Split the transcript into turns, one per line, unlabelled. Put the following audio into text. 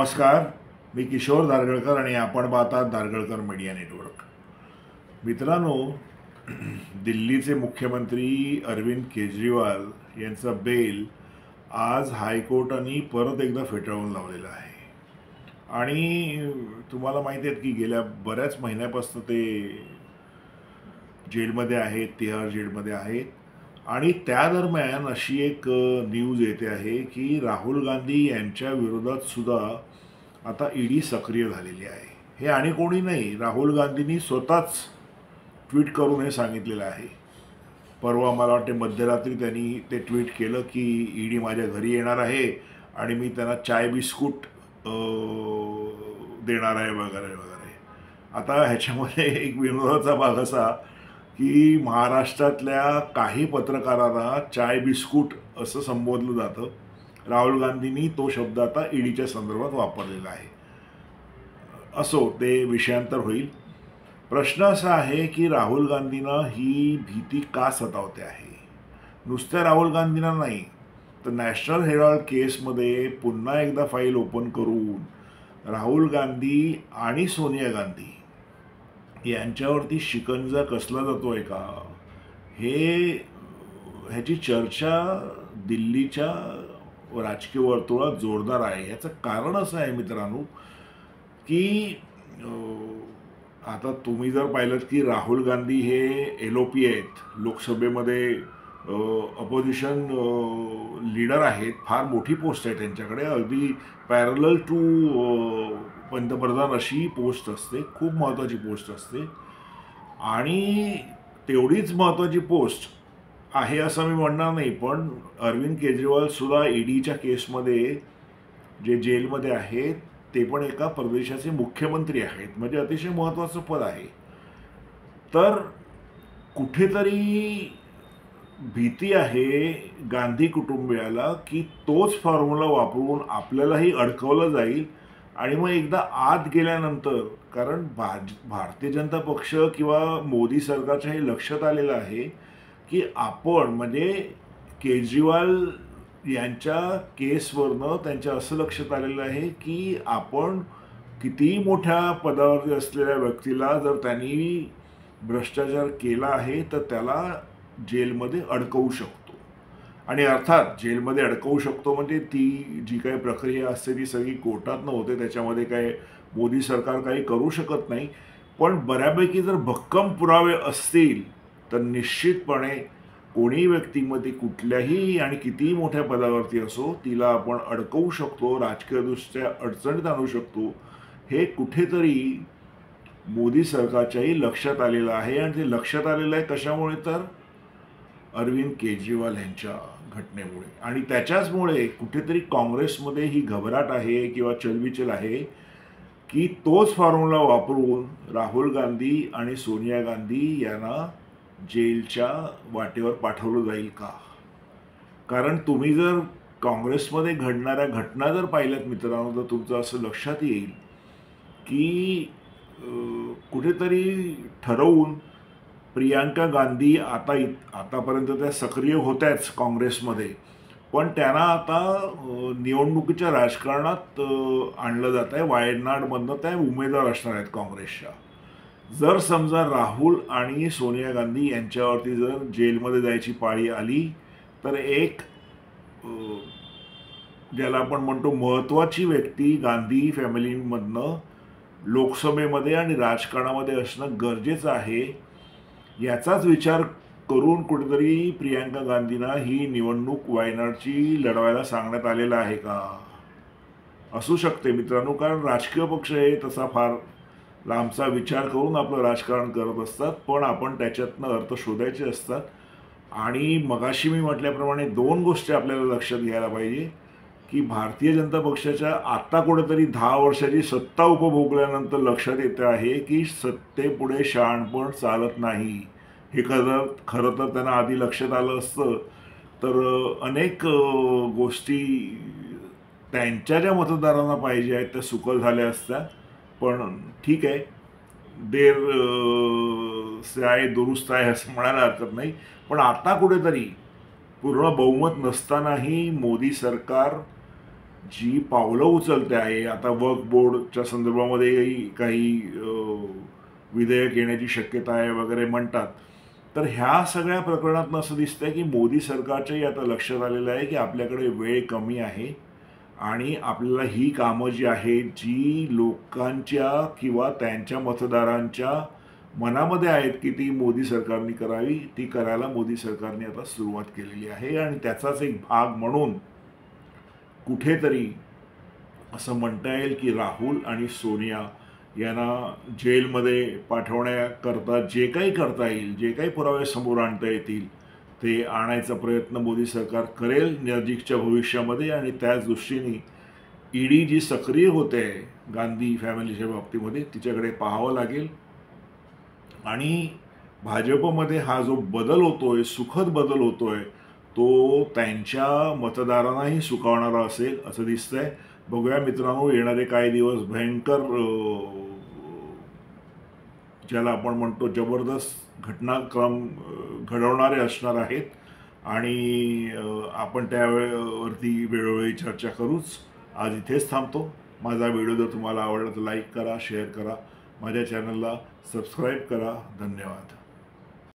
नमस्कार. मी किशोर दारगळकर आणि आपण पाहतात दारगळकर मीडिया नेटवर्क. मित्रांनो, दिल्लीचे मुख्यमंत्री अरविंद केजरीवाल यांचा बेल आज हायकोर्टाने परत एकदा फेटाळून लावलेला आहे. आणि तुम्हाला माहिती आहे की गेल्या बऱ्याच महिन्यापासून ते जेलमध्ये आहेत, तिहार जेलमध्ये आहेत. आणि त्या दरम्यान अशी एक न्यूज येते आहे की राहुल गांधी यांच्या विरोधात सुद्धा आता ईडी सक्रिय झालेली आहे. हे आणि कोणी नाही, राहुल गांधींनी स्वतःच ट्विट करून हे सांगितलेलं आहे. परवा मला वाटते मध्यरात्री त्यांनी ते ट्विट केलं की ईडी माझ्या घरी येणार आहे आणि मी त्यांना चाय बिस्कुट देणार आहे वगैरे वगैरे. आता ह्याच्यामध्ये एक विनोदाचा भाग असा की महाराष्ट्रातल्या काही पत्रकारांना चाय बिस्कुट असं संबोधलं जातं. राहुल गांधींनी तो शब्द आता ईडीच्या संदर्भात वापरलेला आहे. असो, ते विषयांतर होईल. प्रश्न असा आहे की राहुल गांधींना ही भीती का सतावते आहे. नुसत्या राहुल गांधींना नाही तर नॅशनल हेराल्ड केसमध्ये पुन्हा एकदा फाईल ओपन करून राहुल गांधी आणि सोनिया गांधी यांच्यावरती शिकंजा कसला जातोय का, ह्याची चर्चा दिल्लीच्या राजकीय वर्तुळात जोरदार आहे. याचं कारण असं आहे मित्रांनो की आता तुम्ही जर पाहिलं की राहुल गांधी हे LOP आहेत, लोकसभेमध्ये अपोजिशन लीडर आहेत. फार मोठी पोस्ट आहे त्यांच्याकडे, अगदी पॅरलल टू पंतप्रधान अशी पोस्ट असते, खूप महत्त्वाची पोस्ट असते. आणि तेवढीच महत्त्वाची पोस्ट आहे असं मी म्हणणार नाही, पण अरविंद केजरीवाल सुद्धा ईडीच्या केसमध्ये जे जेलमध्ये आहेत ते पण एका प्रदेशाचे मुख्यमंत्री आहेत, म्हणजे अतिशय महत्त्वाचं पद आहे. तर कुठेतरी भीती आहे गांधी कुटुंबियाला की तोच फॉर्म्युला वापरून आपल्यालाही अडकवलं जाईल. आणि मग एकदा आत गेल्यानंतर, कारण भारतीय जनता पक्ष किंवा मोदी सरकारच्या हे लक्षात आलेलं आहे की आपण म्हणजे केजरीवाल यांच्या केसवरनं त्यांच्या असं लक्षात आलेलं आहे की आपण कितीही मोठ्या पदावरती असलेल्या व्यक्तीला जर त्यांनी भ्रष्टाचार केला आहे तर त्याला जेलमध्ये अडकवू शकतो. आणि अर्थात जेलमध्ये अडकवू शकतो म्हणजे ती जी काही प्रक्रिया असते ती सगळी कोर्टात होते, त्याच्यामध्ये काय मोदी सरकार काही करू शकत नाही. पण बऱ्यापैकी जर भक्कम पुरावे असतील तर निश्चितपणे कोणी व्यक्तीमध्ये कुठल्याही आणि कितीही मोठ्या पदावरती असो तिला आपण अडकवू शकतो, राजकीयदृष्ट्या अडचणीत आणू शकतो. हे कुठेतरी मोदी सरकारच्याही लक्षात आलेलं आहे. आणि ते लक्षात आलेलं आहे कशामुळे, तर अरविंद केजरीवाल यांच्या घटनेमुळे. आणि त्याच्याचमुळे कुठेतरी काँग्रेसमध्ये ही घबराट आहे किंवा चलबिचल आहे की तोच फॉर्म्युला वापरून राहुल गांधी आणि सोनिया गांधी यांना जेलच्या वाटेवर पाठवलं जाईल का. कारण तुम्ही जर काँग्रेसमध्ये घडणाऱ्या घटना जर पाहिल्यात मित्रांनो तर तुमचं असं लक्षात येईल की कुठेतरी ठरवून प्रियांका गांधी आतापर्यंत त्या सक्रिय होत्याच काँग्रेसमध्ये, पण त्यांना आता निवडणुकीच्या राजकारणात आणलं जात आहे. वायनाडमधनं त्या उमेदवार असणार आहेत काँग्रेसच्या. जर समजा राहुल आणि सोनिया गांधी यांच्यावरती जर जेलमध्ये जायची पाळी आली तर एक ज्याला आपण म्हणतो महत्त्वाची व्यक्ती गांधी फॅमिलीमधनं लोकसभेमध्ये आणि राजकारणामध्ये असणं गरजेचं आहे. याचाच विचार करून कुठेतरी प्रियांका गांधींना ही निवडणूक वायनाडची लढवायला सांगण्यात आलेलं आहे का. असू शकते मित्रांनो, कारण राजकीय पक्ष हे तसा फार लांबचा विचार करून आपलं राजकारण करत असतात, पण आपण त्याच्यातनं अर्थ शोधायचे असतात. आणि मगाशी मी म्हटल्याप्रमाणे दोन गोष्टी आपल्याला लक्षात घ्यायला पाहिजे की भारतीय जनता पक्षाच्या आता कुठेतरी 10 वर्षाची सत्ता उपभोगल्यानंतर लक्षात येतं आहे की सत्तेपुढे शहाणपण चालत नाही. हे खरं तर त्यांना आधी लक्षात आलं असतं तर अनेक गोष्टी त्यांच्या ज्या मतदारांना पाहिजे आहेत त्या सुकर झाल्या असत्या. पण ठीक आहे, देर से आए दुरुस्त आहे असं म्हणायला हरकत नाही. पण आता कुठेतरी पूर्ण बहुमत नसतानाही मोदी सरकार जी पावलं उचलते आहे, आता वक्फ बोर्डच्या संदर्भामध्ये काही विधेयक येण्याची शक्यता आहे वगैरे म्हणतात. तर ह्या सगळ्या प्रकरणातून असं दिसतंय की मोदी सरकारच्याही आता लक्षात आलेलं आहे की आपल्याकडे वेळ कमी आहे आणि आपल्याला ही कामं जी आहेत, जी लोकांच्या किंवा त्यांच्या मतदारांच्या मनामध्ये आहेत की ती मोदी सरकारने करावी, ती करायला मोदी सरकारने आता सुरुवात केलेली आहे. आणि त्याचाच एक भाग म्हणून कुठेतरी असं म्हणता येईल की राहुल आणि सोनिया यांना जेलमध्ये पाठवण्याकरता जे काही करता येईल, जे काही पुरावे समोर आणता येतील, ते आणायचा प्रयत्न मोदी सरकार करेल नजीकच्या भविष्यामध्ये. आणि त्याच दृष्टीने ईडी जी सक्रिय होते गांधी फॅमिलीच्या बाबतीमध्ये, तिच्याकडे पाहावं लागेल. आणि भाजपमध्ये हा जो बदल होतोय, सुखद बदल होतोय, तो त्यांच्या मतदारांनाही सुखावणारा असेल असं दिसतंय. बघूया मित्रांनो, येणारे काही दिवस भयंकर ज्याला आपण म्हणतो जबरदस्त घटनाक्रम घडवणारे असणार आहेत. आणि आपण त्यावरती वेळोवेळी चर्चा करूच. आज इथेच थांबतो. माझा व्हिडिओ जर तुम्हाला आवडला तर लाईक करा, शेअर करा, माझ्या चॅनलला सबस्क्राईब करा. धन्यवाद.